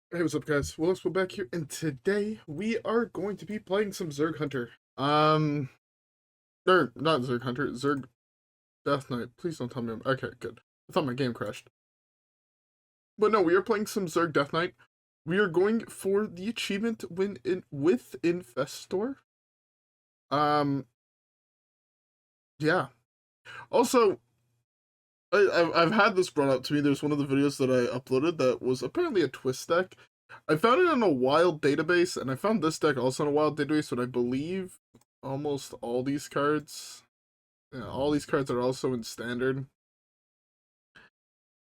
Hey, what's up, guys? WhirlXbow back here, and today we are going to be playing some Zerg Hunter. Or not Zerg Hunter, Zerg Death Knight. Please don't tell me okay, good. I thought my game crashed. But no, we are playing some Zerg Death Knight. We are going for the achievement with Infestor. Um, yeah. Also, I've had this brought up to me. There's one of the videos that I uploaded that was apparently a twist deck. I found it in a wild database, and I found this deck also in a wild database, but I believe almost all these cards, yeah, all these cards are also in standard.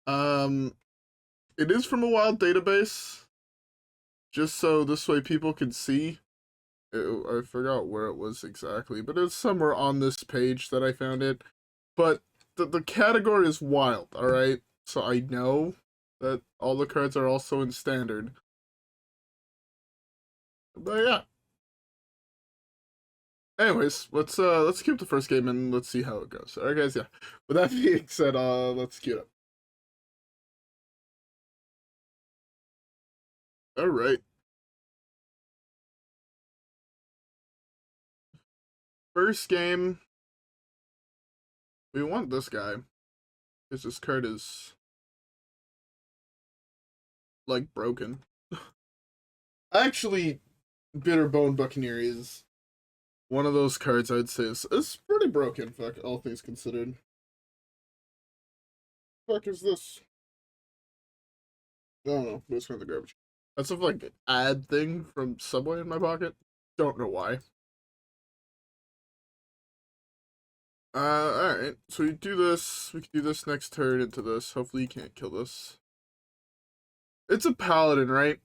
Um, it is from a wild database, just so this way people can see. I forgot where it was exactly, but it's somewhere on this page that I found it. But the category is wild, alright? So I know that all the cards are also in standard. But yeah. Anyways, let's keep the first game and let's see how it goes. Alright guys, yeah. With that being said, let's queue it up. Alright. First game. We want this guy. Because this card is like broken. Actually, Brittlebone Buccaneer is one of those cards I'd say is pretty broken, fuck, all things considered. Fuck is this? I don't know. It's kind of the garbage. That's a like ad thing from Subway in my pocket. Don't know why. Alright. So we do this. We can do this next turn into this. Hopefully you can't kill this. It's a paladin, right?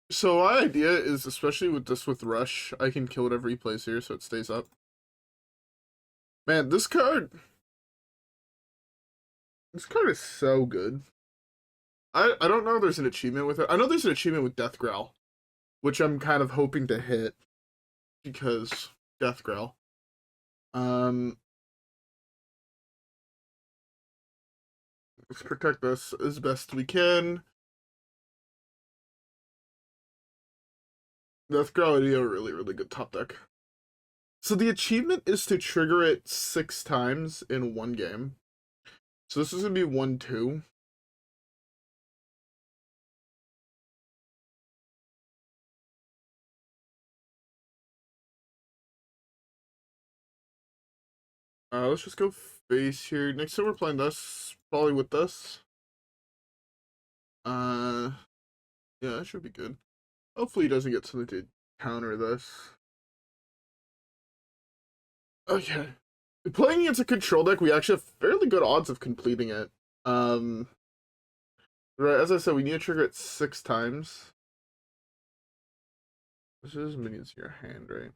So my idea is, especially with this with Rush, I can kill whatever he plays here so it stays up. Man, this card is so good. I don't know if there's an achievement with it. I know there's an achievement with Death Growl, which I'm kind of hoping to hit because Death Growl. Let's protect this as best we can. Death Growl would be a really, really good top deck. So the achievement is to trigger it 6 times in one game. So this is gonna be 1-2. Let's just go face here. Next time we're playing this, probably with this. Uh, yeah, that should be good. Hopefully he doesn't get something to counter this. Okay. Playing against a control deck, we actually have fairly good odds of completing it. Right, as I said, we need to trigger it 6 times. This is minions in your hand, right?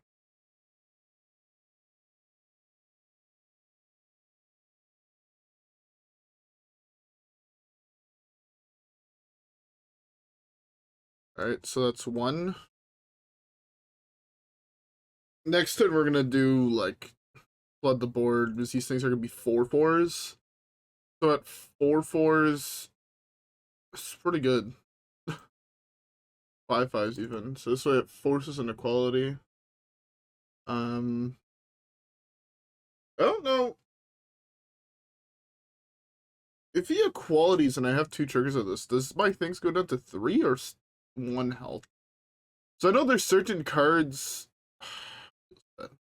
Alright, so that's 1. Next turn, we're gonna do, like, flood the board, because these things are gonna be 4/4s. So at 4/4s, it's pretty good. 5/5s even. So this way it forces an equality. I don't know. If he equalities and I have 2 triggers of this, does my things go down to 3 or 1 health? So I know there's certain cards. Let's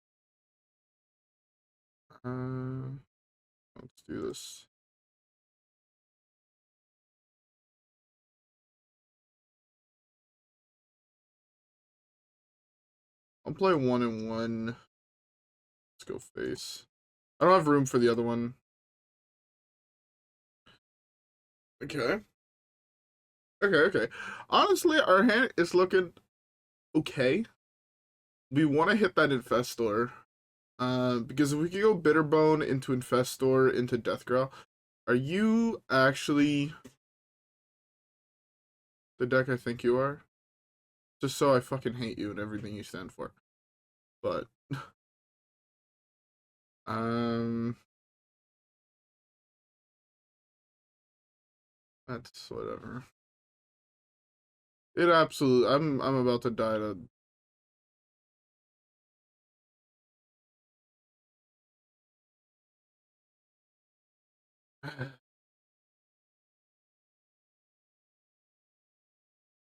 do this. I'll play 1 and 1. Let's go face. I don't have room for the other one. Okay. Okay. Honestly, our hand is looking okay. We want to hit that Infestor. Because if we could go Bitterbone into Infestor into Deathgrowl, are you actually the deck I think you are? Just so I fucking hate you and everything you stand for. But um that's whatever. It absolutely. I'm about to die to.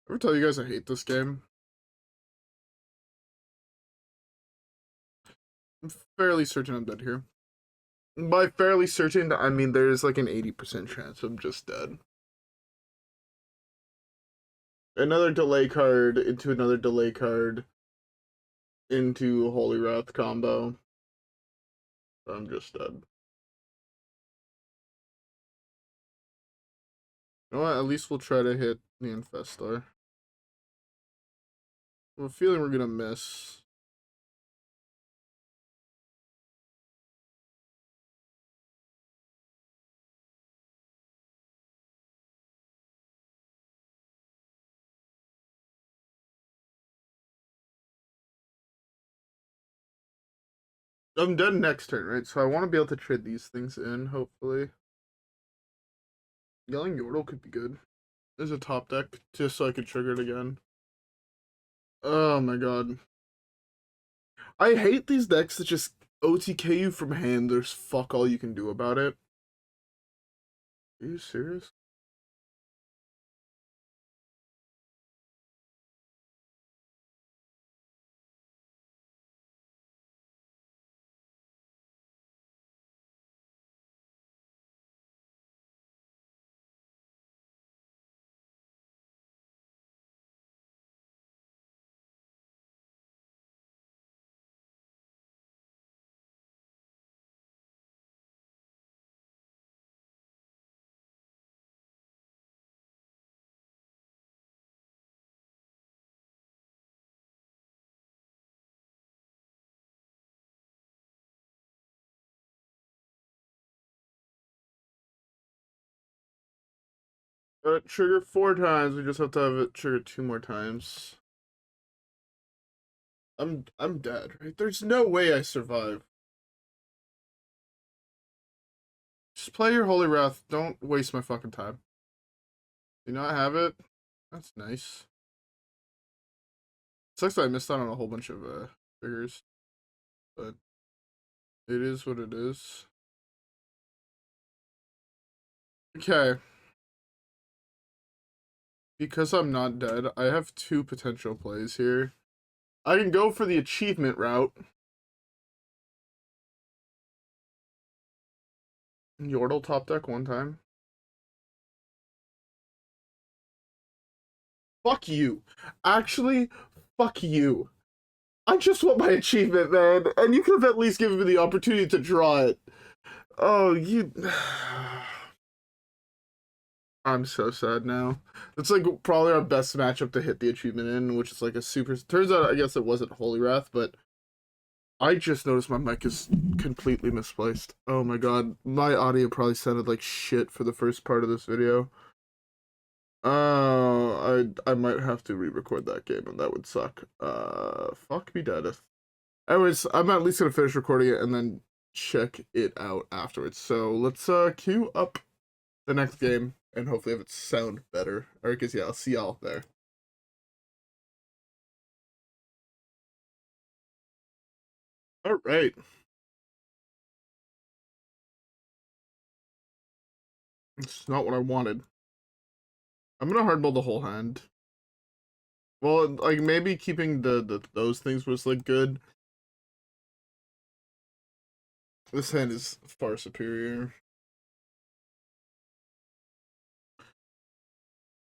Ever tell you guys I hate this game? I'm fairly certain I'm dead here. By fairly certain, I mean there's like an 80% chance I'm just dead. Another delay card into another delay card into Holy Wrath combo. I'm just dead. You know what? At least we'll try to hit the Infestor. I have a feeling we're gonna miss. I'm dead next turn, right? So I want to be able to trade these things in, hopefully. Yelling Yordle could be good. There's a top deck, just so I could trigger it again. Oh my god. I hate these decks that just OTK you from hand. There's fuck all you can do about it. Are you serious? Trigger 4 times. We just have to have it trigger 2 more times. I'm dead, right? There's no way I survive. Just play your Holy Wrath. Don't waste my fucking time. Do not have it? That's nice. Sucks that I missed out on a whole bunch of figures, but it is what it is. Okay. Because I'm not dead, I have 2 potential plays here. I can go for the achievement route. Yordle top deck 1 time. Fuck you. Actually, fuck you. I just want my achievement, man. And you could have at least given me the opportunity to draw it. Oh, you. I'm so sad now. It's like probably our best matchup to hit the achievement in, which is like a super. Turns out, I guess it wasn't Holy Wrath, but I just noticed my mic is completely misplaced. Oh my god. My audio probably sounded like shit for the first part of this video. I might have to re-record that game, and that would suck. Fuck me deadeth. Anyways, I'm at least gonna finish recording it and then check it out afterwards. So let's queue up the next game and hopefully have it sound better. Or because yeah, I'll see y'all there. All right. It's not what I wanted. I'm gonna hardball the whole hand. Well, like maybe keeping the those things was like good. This hand is far superior.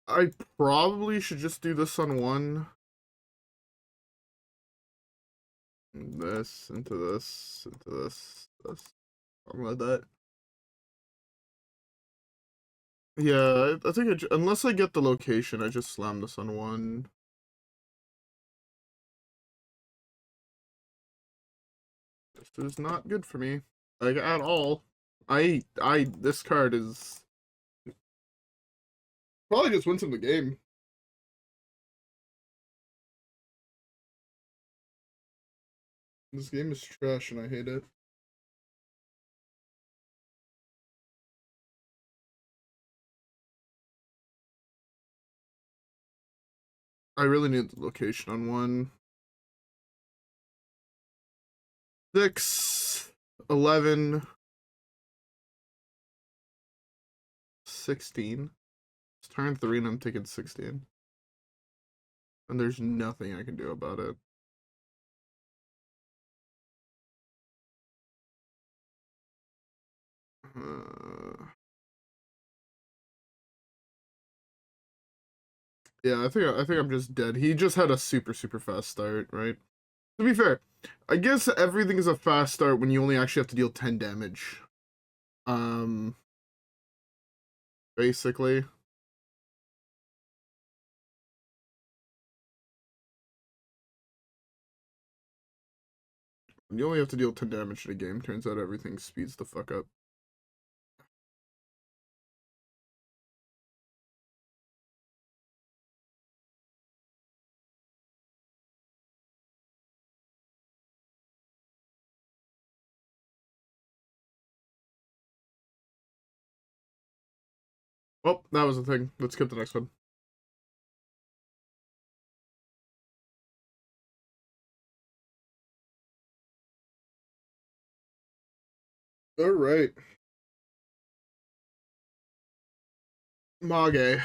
I probably should just do this on one. This into this into this. Something like that. Yeah, I think unless I get the location, I just slam this on one. This is not good for me, like at all. This card is probably just wins him the game. This game is trash and I hate it. I really need the location on one. 6, 11, 16. It's turn 3 and I'm taking 16. And there's nothing I can do about it. Yeah, I think I'm just dead. He just had a super fast start, right? To be fair, I guess everything is a fast start when you only actually have to deal 10 damage. Basically. When you only have to deal 10 damage in a game, turns out everything speeds the fuck up. Well, that was the thing. Let's skip the next one. Alright. Mage.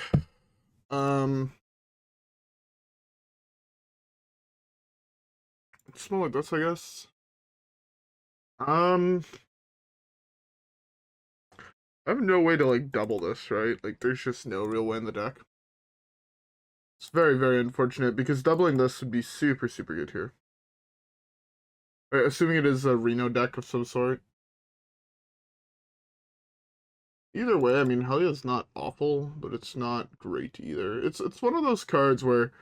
Smell like this, I guess. I have no way to, like, double this, right? Like, there's just no real way in the deck. It's very unfortunate, because doubling this would be super good here. Right, assuming it is a Reno deck of some sort. Either way, I mean, Helya's not awful, but it's not great either. It's one of those cards where,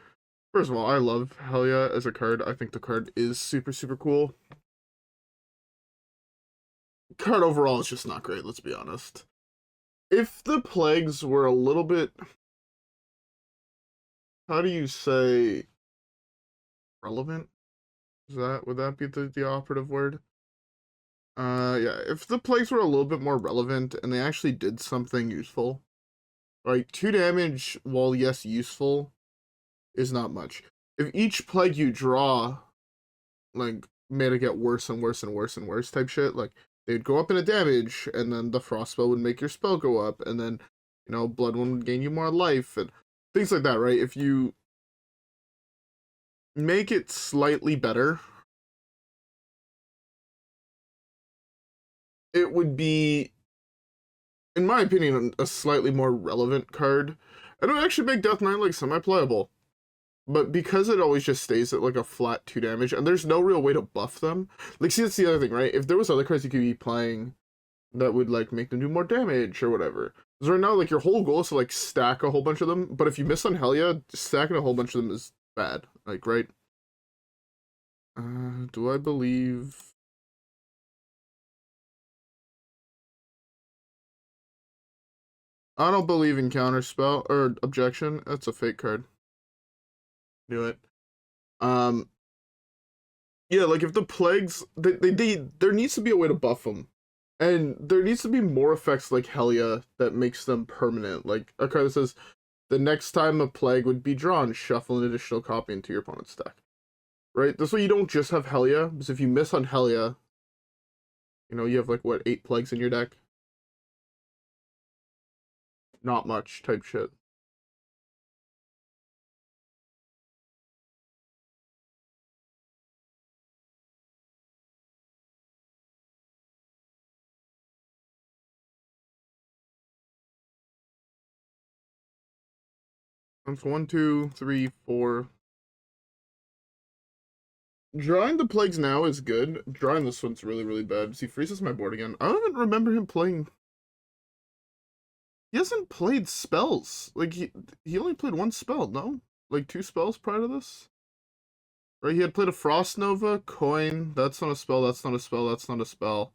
first of all, I love Helya as a card. I think the card is super cool. Card overall is just not great, let's be honest. If the plagues were a little bit, how do you say, relevant? Would that be the operative word? Yeah, if the plagues were a little bit more relevant and they actually did something useful, right? 2 damage, while yes, useful, is not much. If each plague you draw, like, made it get worse and worse type shit, like, they'd go up in a damage, and then the frostspell would make your spell go up, and then, you know, blood would gain you more life, and things like that, right? If you make it slightly better, it would be, in my opinion, a slightly more relevant card. And it would actually make Death Knight, like, semi-playable. But because it always just stays at, like, a flat 2 damage, and there's no real way to buff them, like, see, that's the other thing, right? If there was other cards you could be playing that would, like, make them do more damage or whatever. Because right now, like, your whole goal is to, like, stack a whole bunch of them, but if you miss on Helya, stacking a whole bunch of them is bad. Like, right? Do I believe... I don't believe in counterspell, or objection. That's a fake card. Do it. Yeah, like, if the plagues, there needs to be a way to buff them. And there needs to be more effects like Helya that makes them permanent. Like, a card that says, the next time a plague would be drawn, shuffle an additional copy into your opponent's deck. Right? This way you don't just have Helya, because if you miss on Helya, you know, you have, like, what, 8 plagues in your deck? Not much type shit. That's 1, 2, 3, 4. Drawing the plagues now is good. Drawing this one's really bad. He freezes my board again. I don't even remember him playing. He hasn't played spells. Like, he only played 1 spell, no? Like, 2 spells prior to this? Right, he had played a Frost Nova, Coin, that's not a spell, that's not a spell, that's not a spell.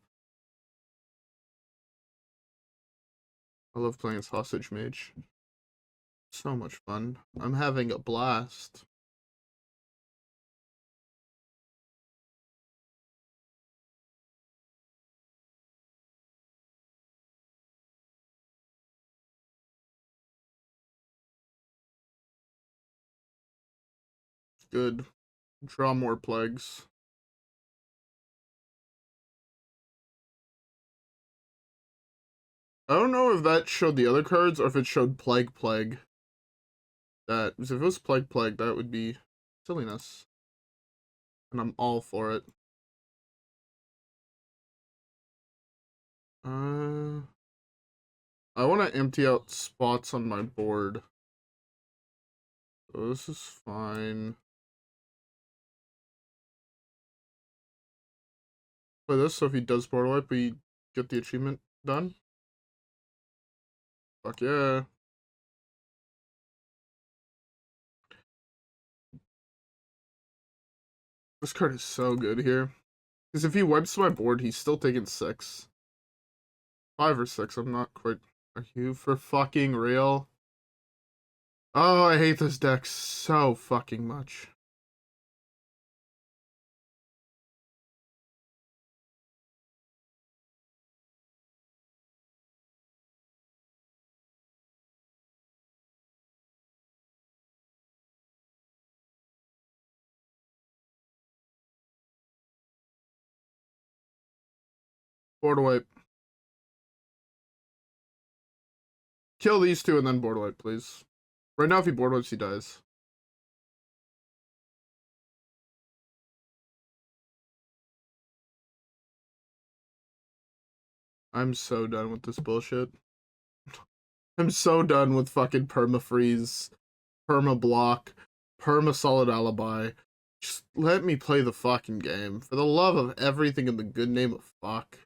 I love playing as Hostage Mage. So much fun. I'm having a blast. good. Draw more plagues. I don't know if that showed the other cards or if it showed Plague. That, because if it was Plague, that would be silliness. And I'm all for it. I want to empty out spots on my board. So this is fine. Play this, so if he does board wipe, we get the achievement done. Fuck yeah. This card is so good here. Because if he wipes my board, he's still taking 6. 5 or 6, I'm not quite... Are you for fucking real? Oh, I hate this deck so fucking much. Board wipe. Kill these two and then board wipe, please. Right now, if he board wipes, he dies. I'm so done with this bullshit. I'm so done with fucking perma-freeze, perma-block, perma-solid alibi. Just let me play the fucking game. For the love of everything in the good name of fuck.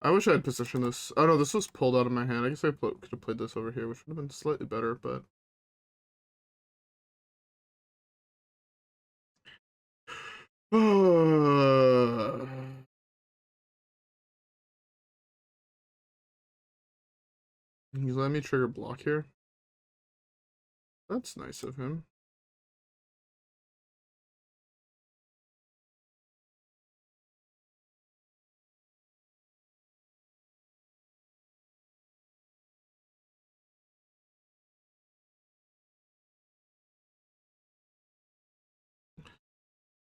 I wish I had positioned this. Oh no, this was pulled out of my hand. I guess I could have played this over here, which would have been slightly better, but... He's letting me trigger block here. That's nice of him.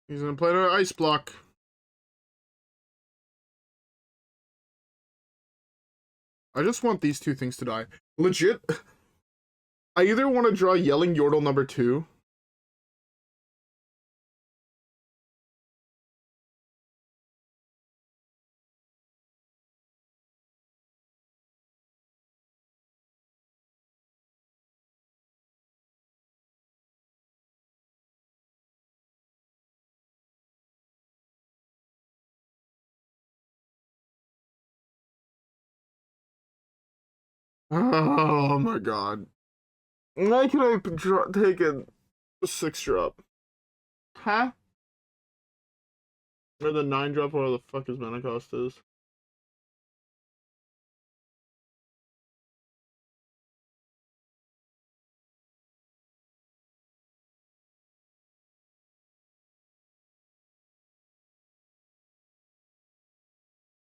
He's gonna play an ice block. I just want these two things to die. Legit. I either want to draw Yelling Yordle number 2. Oh my god. Why can I take a 6-drop? Huh? Or the 9-drop, whatever the fuck his mana cost is.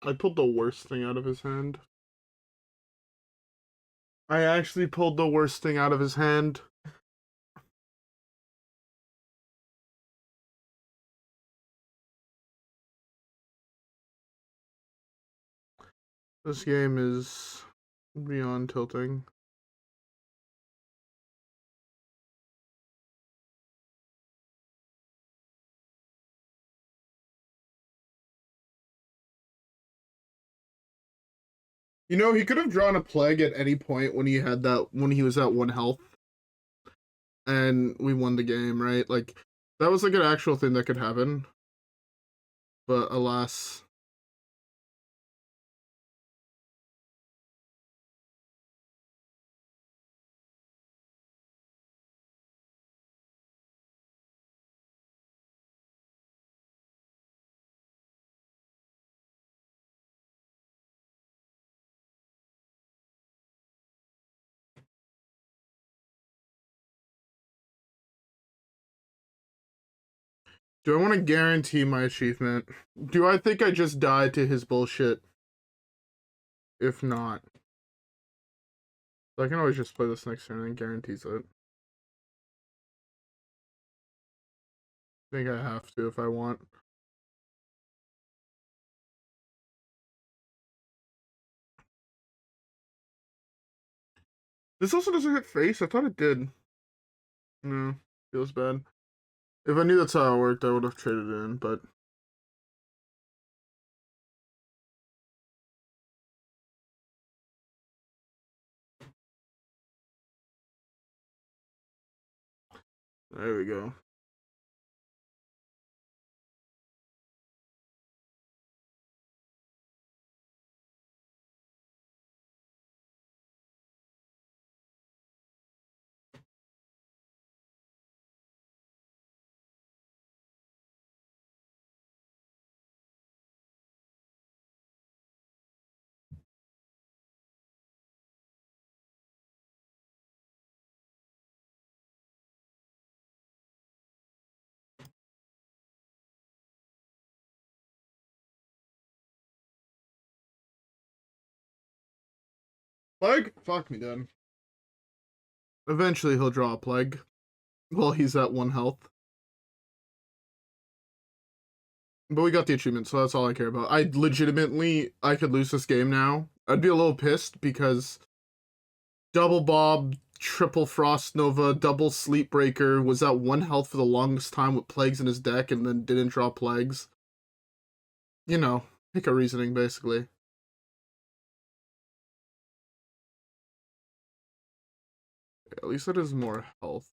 I pulled the worst thing out of his hand. I actually pulled the worst thing out of his hand. This game is beyond tilting. You know, he could have drawn a plague at any point when he had that, when he was at 1 health. And we won the game, right? Like, that was like an actual thing that could happen. But alas. Do I want to guarantee my achievement? Do I think I just died to his bullshit? If not, I can always just play this next turn and it guarantees it. I think I have to if I want. This also doesn't hit face. I thought it did. No, feels bad. If I knew that's how it worked, I would have traded it in, but... There we go. Plague? Fuck me, then. Eventually he'll draw a Plague. While he's at 1 health. But we got the achievement, so that's all I care about. I could lose this game now. I'd be a little pissed because double Bob, triple Frost Nova, double Sleep Breaker was at 1 health for the longest time with Plagues in his deck and then didn't draw Plagues. You know, pick a reasoning, basically. At least it is more health.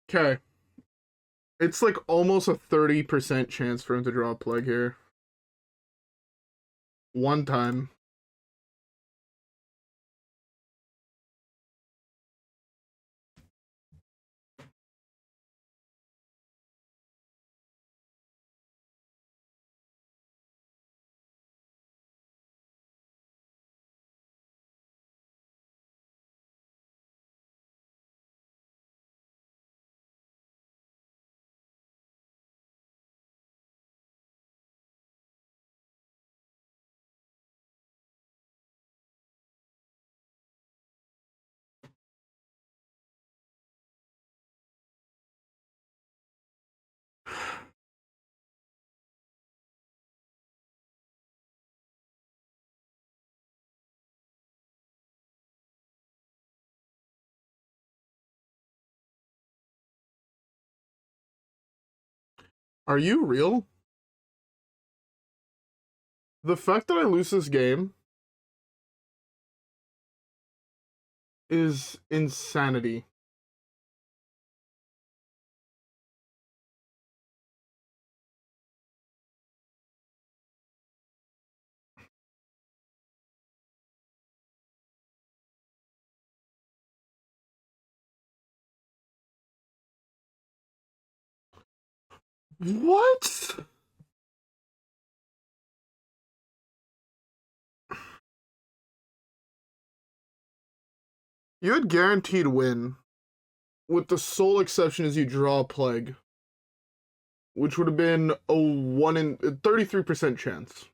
Okay. It's like almost a 30% chance for him to draw a Plague here. 1 time. Are you real? The fact that I lose this game is insanity. What? You had guaranteed win, with the sole exception is you draw a Plague, which would have been a 1 in 33% chance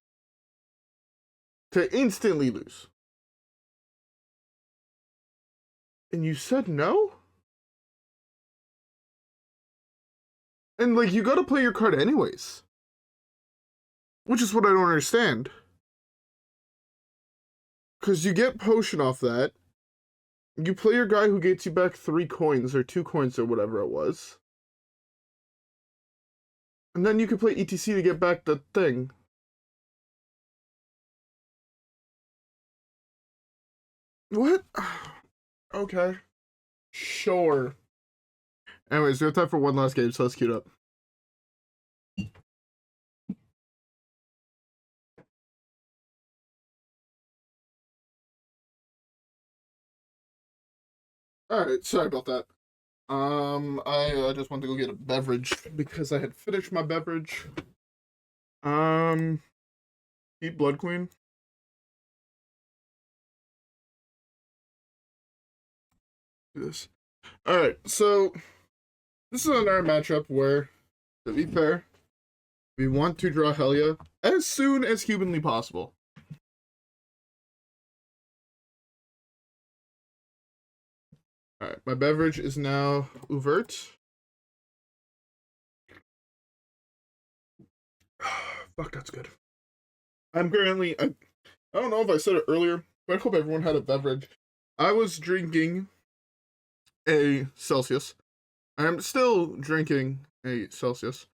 to instantly lose. And you said no? And like you gotta play your card anyways. Which is what I don't understand. Cause you get potion off that. You play your guy who gets you back 3 coins or 2 coins or whatever it was. And then you can play ETC to get back the thing. What? Okay. Sure. Anyways, we have time for one last game, so let's queue it up. Alright, sorry about that. I just want to go get a beverage because I had finished my beverage. Eat Blood Queen. Do this. Alright, so This is another matchup where, to be fair, we want to draw Helya as soon as humanly possible. Alright, my beverage is now ouvert. Fuck, that's good. I'm currently, I don't know if I said it earlier, but I hope everyone had a beverage. I was drinking a Celsius. I'm still drinking a Celsius.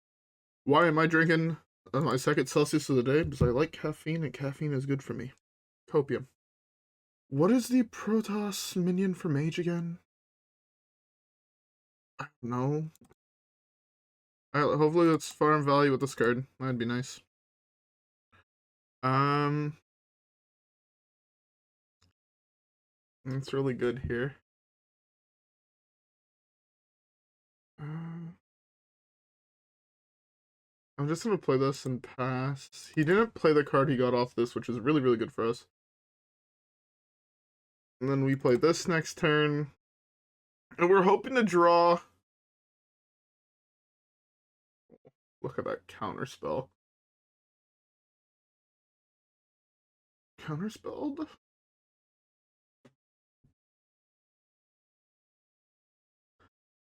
Why am I drinking my second Celsius of the day? Because I like caffeine, and caffeine is good for me. Copium. What is the Protoss minion for mage again? I don't know. Hopefully that's farm value with this card. That'd be nice. That's really good here. I'm just gonna play this and pass. He didn't play the card he got off this, which is really, really good for us. And then we play this next turn. And we're hoping to draw... Look at that counter spell. Counterspelled?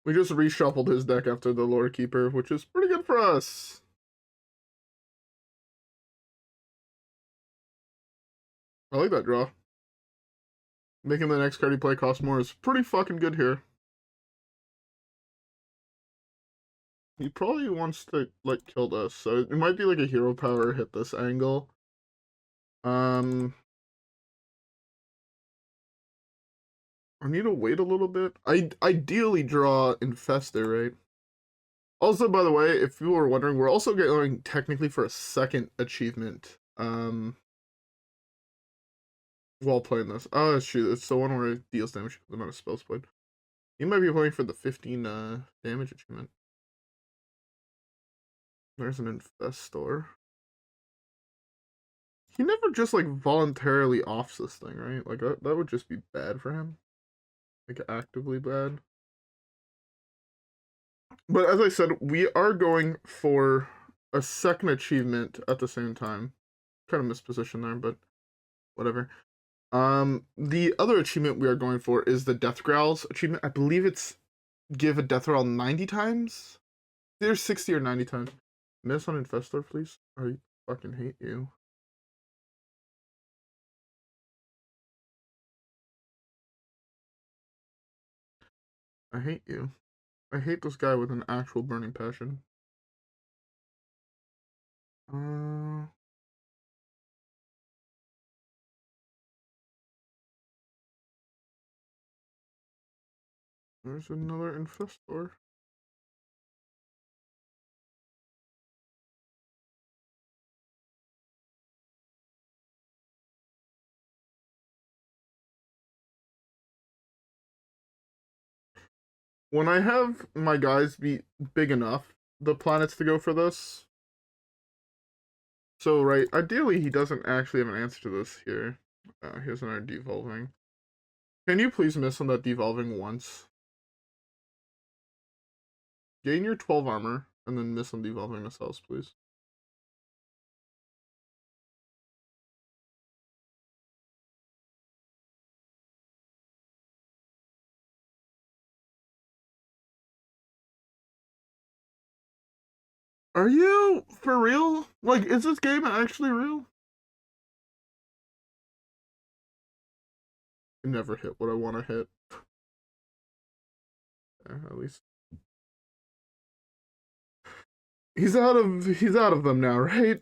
We just reshuffled his deck after the Lore Keeper, which is pretty good for us. I like that draw. Making the next card he play cost more is pretty fucking good here. He probably wants to, like, kill this, so it might be like a hero power hit this angle. I need to wait a little bit. I ideally draw Infestor, right? Also, by the way, if you were wondering, we're also going technically for a second achievement. While playing this. Oh, shoot, it's the one where it deals damage with the amount of spells played. You might be playing for the 15 damage achievement. There's an Infestor. He never just, like, voluntarily offs this thing, right? Like, that would just be bad for him. Like, actively bad. But as I said, we are going for a second achievement at the same time. Kind of mispositioned there, but whatever. The other achievement we are going for is the Death Growls achievement. I believe it's give a death roll 90 times. Either 60 or 90 times. Miss on Infestor, please. I fucking hate you. I hate you. I hate this guy with an actual burning passion. There's another Infestor. When I have my guys be big enough, the planets to go for this. So, right, ideally he doesn't actually have an answer to this here. Here's another devolving. Can you please miss on that devolving once? Gain your 12 armor, and then miss on devolving missiles, please. Are you for real? Like, is this game actually real? I never hit what I want to hit. At least he's out of them now, right?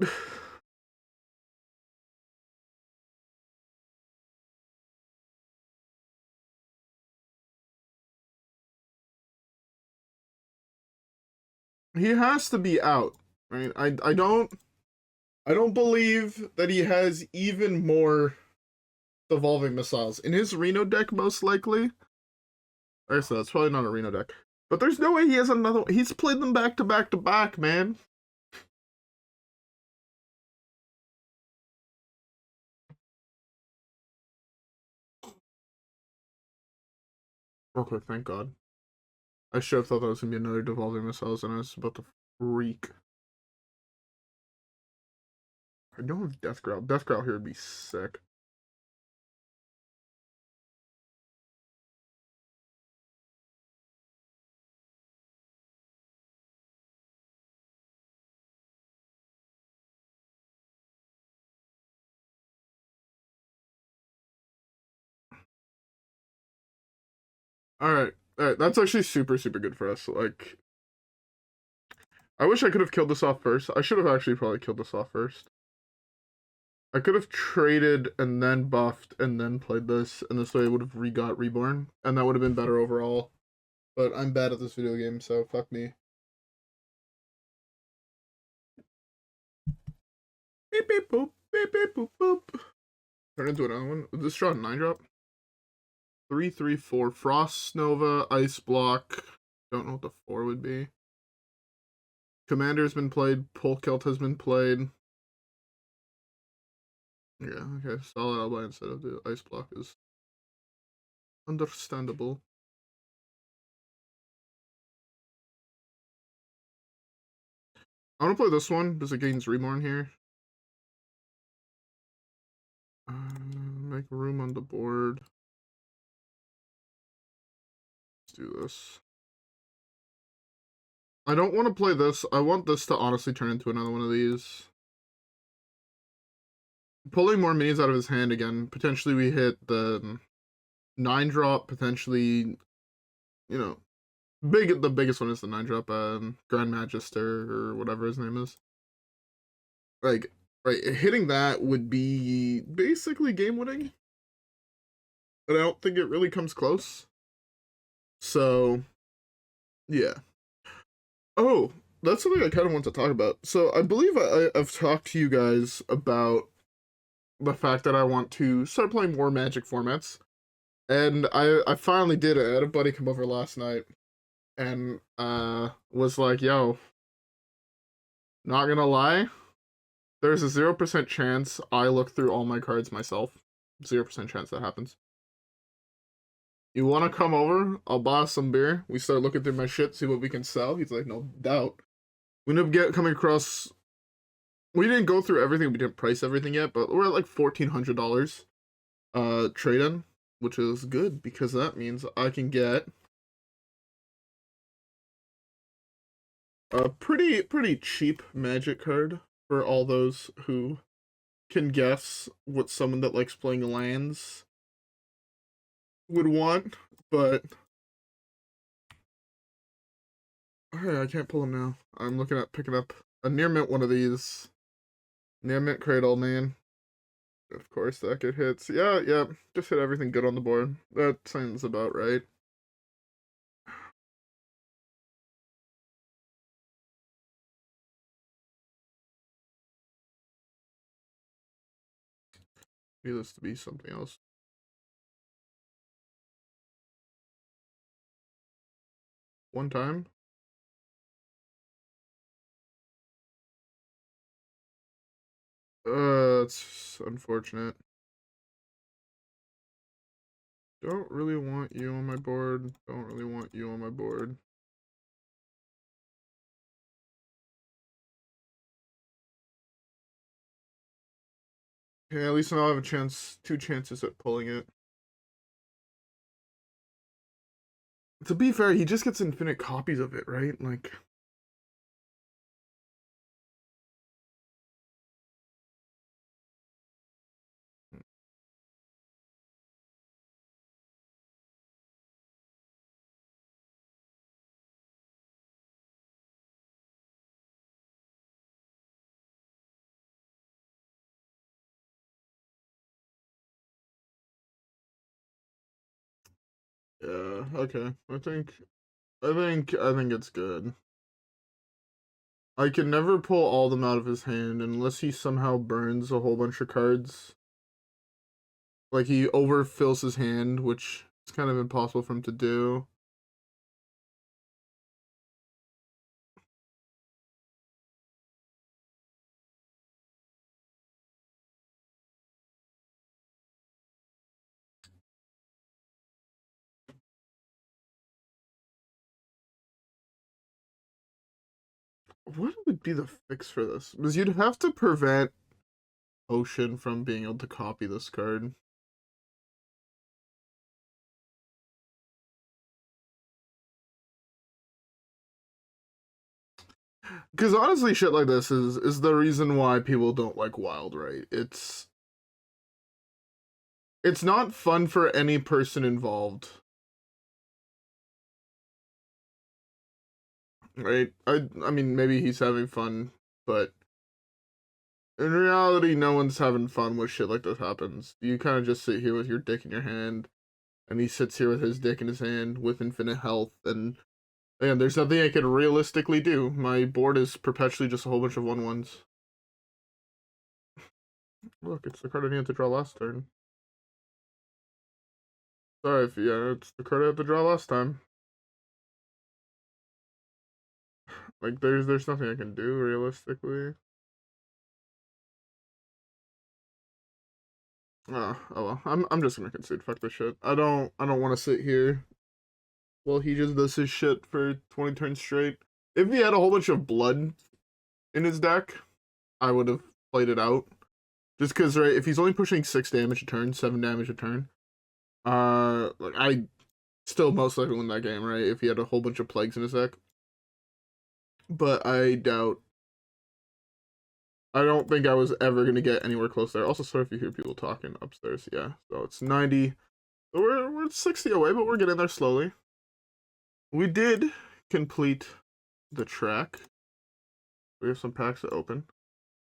He has to be out, right? I don't believe that he has even more evolving missiles in his Reno deck, most likely. Like I said, it's probably not a Reno deck, but there's no way he has another one. He's played them back to back to back, man. Okay, thank God. I should have thought that was gonna be another devolving missiles, and I was about to freak. I don't have Death Growl. Death Growl here would be sick. Alright. Alright, that's actually super, super good for us. Like, I wish I could have killed this off first. I should have actually probably killed this off first. I could have traded and then buffed and then played this, and this way I would have got Reborn, and that would have been better overall. But I'm bad at this video game, so fuck me. Beep beep boop, beep beep boop boop. Turn into another one. This draw 9-drop. 3/3/4. Frost Nova, Ice Block. Don't know what the 4 would be. Commander's been played. Polkelt has been played. Yeah, okay. Solid Ally instead of the Ice Block is understandable. I want to play this one because it gains Reborn here. Make room on the board. Let's do this. I don't want to play this. I want this to honestly turn into another one of these. Pulling more minis out of his hand again. Potentially we hit the 9-drop. Potentially, you know, the biggest one is the 9-drop Grand Magister or whatever his name is. Like, right, hitting that would be basically game winning. But I don't think it really comes close. So, yeah. Oh, that's something I kind of want to talk about. So I believe I've talked to you guys about the fact that I want to start playing more Magic formats. And I finally did it. I had a buddy come over last night and was like, yo, not gonna lie, there's a 0% chance I look through all my cards myself. 0% chance that happens. You wanna come over? I'll buy some beer. We start looking through my shit, see what we can sell. He's like, no doubt. We end up coming across. We didn't go through everything. We didn't price everything yet, but we're at like $1,400 trade in, which is good because that means I can get a pretty cheap Magic card for all those who can guess what someone that likes playing lands would want. But okay, I can't pull them now. I'm looking at picking up a near mint one of these. Near mint cradle, man. Of course that get hits. Yeah, yeah. Just hit everything good on the board. That sounds about right. Need this to be something else. One time. It's unfortunate. Don't really want you on my board. Don't really want you on my board. Okay, at least now I have a chance, 2 chances at pulling it. To be fair, he just gets infinite copies of it, right? Like, yeah, okay. I think it's good. I can never pull all them out of his hand unless he somehow burns a whole bunch of cards. Like he overfills his hand, which is kind of impossible for him to do. what would be the fix for this? Because you'd have to prevent Ocean from being able to copy this card. Because honestly, shit like this is the reason why people don't like Wild, right? It's not fun for any person involved. Right? I mean, maybe he's having fun, but in reality, no one's having fun when shit like this happens. You kind of just sit here with your dick in your hand, and he sits here with his dick in his hand with infinite health, and there's nothing I can realistically do. My board is perpetually just a whole bunch of 1/1s. Look, it's the card I needed to draw last turn. Sorry if yeah, it's the card I had to draw last time. Like there's nothing I can do realistically. Oh well. I'm just gonna concede. Fuck this shit. I don't want to sit here while he just does his shit for 20 turns straight. If he had a whole bunch of blood in his deck, I would have played it out. Just because, right, if he's only pushing 6 damage a turn, 7 damage a turn, like I still most likely win that game, right? If he had a whole bunch of plagues in his deck. But I doubt. I don't think I was ever gonna get anywhere close there. Also, sorry if you hear people talking upstairs. Yeah, so it's 90. We're 60 away, but we're getting there slowly. We did complete the track. We have some packs to open.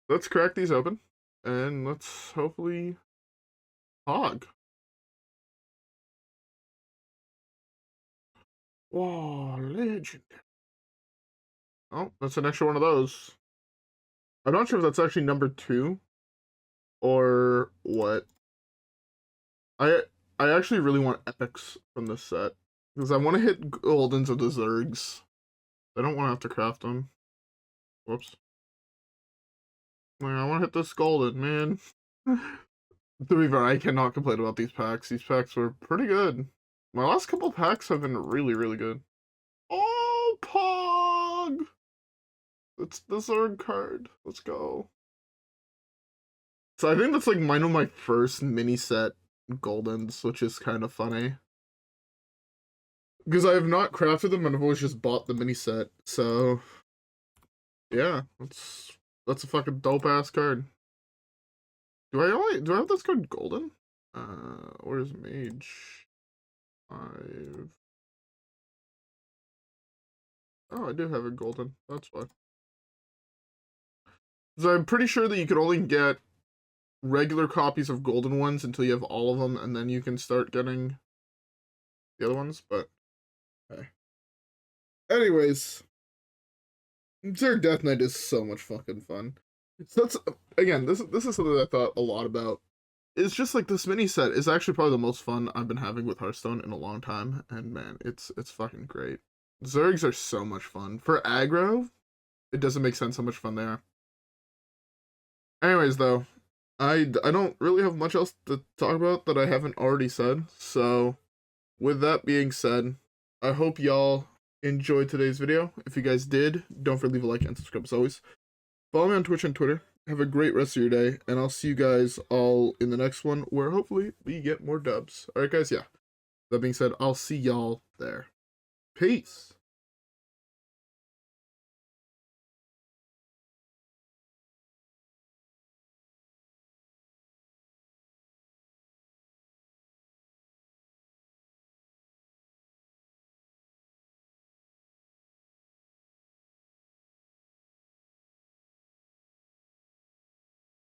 Let's crack these open, and let's hopefully hog. Whoa, legend. Oh, that's an extra one of those. I'm not sure if that's actually number 2 or what. I actually really want epics from this set because I want to hit goldens of the Zergs. I don't want to have to craft them. Whoops. I want to hit this golden, man. To be fair, I cannot complain about these packs. These packs were pretty good. My last couple packs have been really, really good. Oh, Pog! It's the Zerg card. Let's go. So I think that's like one of my first mini set goldens, which is kind of funny. Because I have not crafted them and I've always just bought the mini set. So yeah, that's a fucking dope ass card. Do I have this card golden? Where's mage? 5. Oh, I do have it golden. That's why. So I'm pretty sure that you could only get regular copies of golden ones until you have all of them, and then you can start getting the other ones, but hey. Anyways, Zerg Death Knight is so much fucking fun. So that's, again, this is something I thought a lot about. It's just like this mini set is actually probably the most fun I've been having with Hearthstone in a long time, and man, it's fucking great. Zergs are so much fun. For aggro, it doesn't make sense how much fun they are. Anyways, though, I don't really have much else to talk about that I haven't already said. So, with that being said, I hope y'all enjoyed today's video. If you guys did, don't forget to leave a like and subscribe as always. Follow me on Twitch and Twitter. Have a great rest of your day, and I'll see you guys all in the next one, where hopefully we get more dubs. Alright guys, yeah. That being said, I'll see y'all there. Peace!